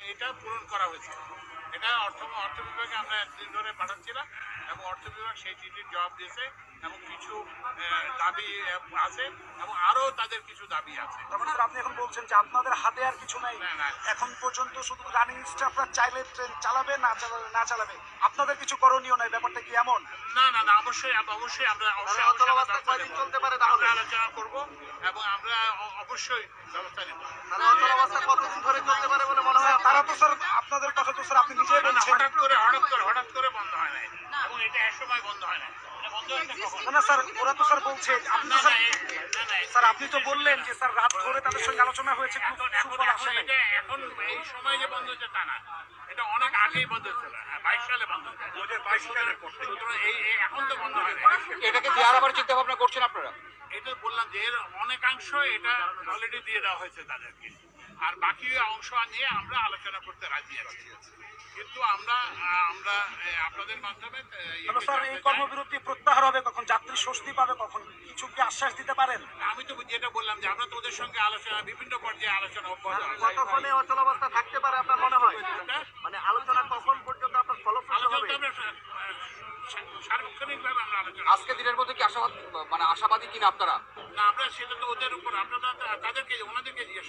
এটা পূরণ করা হয়েছে। এটা অর্থ বিভাগে আমরা একদিন ধরে পাঠাচ্ছিলাম এবং অর্থ বিভাগ সেই চিঠির জবাব দিয়েছে এবং কিছু দাবি আছে এবং আরও তাদের কিছু দাবি আছে। তার মানে স্যার আপনি এখন বলছেন যে আপনাদের হাতে আর কিছু নাই? না, এখন পর্যন্ত শুধু রানিং স্টাফরা চাইলে ট্রেন চালাবে, না চালাবে, আপনাদের কিছু করণীয় নাই, ব্যাপারটা কি এমন? না, অবশ্যই আমরা চলতে পারে তাহলে আলোচনা করব এবং আমরা অবশ্যই ব্যবস্থা নেব। কতদিন ধরে চলতে পারে বলে মনে হয়? তারা তো স্যার আপনাদের কথা তো স্যার আপনি নিজেই বলছেন। হঠাৎ করে বন্ধ হয় নাই এবং এটা একসময় বন্ধ হয় না। না স্যার, ওরা তো স্যার বলছে আপনি তো স্যার আপনি তো বললেন যে স্যার রাত ধরে তাদের সঙ্গে আলোচনা হয়েছে, সুফল আসে নাই। এখন এই সময় যে বন্ধ হচ্ছে তা না, এটা অনেক আগেই বন্ধ হচ্ছিল। 22 সালে বন্ধ হচ্ছে, 2022 সালের পর। সুতরাং এখন তো বন্ধ হয় না। এটাকে দেওয়ার আবার চিন্তা ভাবনা করছেন আপনারা? এটা বললাম যে এর অনেকাংশ এটা অলরেডি দিয়ে দেওয়া হয়েছে তাদেরকে, আর বাকি অংশ নিয়ে আমরা আলোচনা করতে রাজি আছি। কিন্তু আমরা আপনাদের মাধ্যমে স্যার এই কর্মবিরতি প্রত্যাহার হবে কখন? যাত্রী স্বস্তি পাবে কখন? কিছু কি আশ্বাস দিতে পারেন? আমি তো যেটা বললাম যে আমরা তো ওদের সঙ্গে আলোচনা, বিভিন্ন পর্যায়ে আলোচনা অব্যাহত আছে। কতক্ষণে অচলাবস্থা থাকতে পারে আপনার মনে হয়? মানে আলোচনা কখন পর্যন্ত আপনার ফলপ্রসূ হবে? সার্বক্ষণিকভাবে আমরা আলোচনা। আজকে দিনের মধ্যে কি আশাবাদী কিনা আপনারা? না, আমরা সেটা তো ওদের উপর, আপনারা তাদেরকে ওনাদেরকে জিজ্ঞেস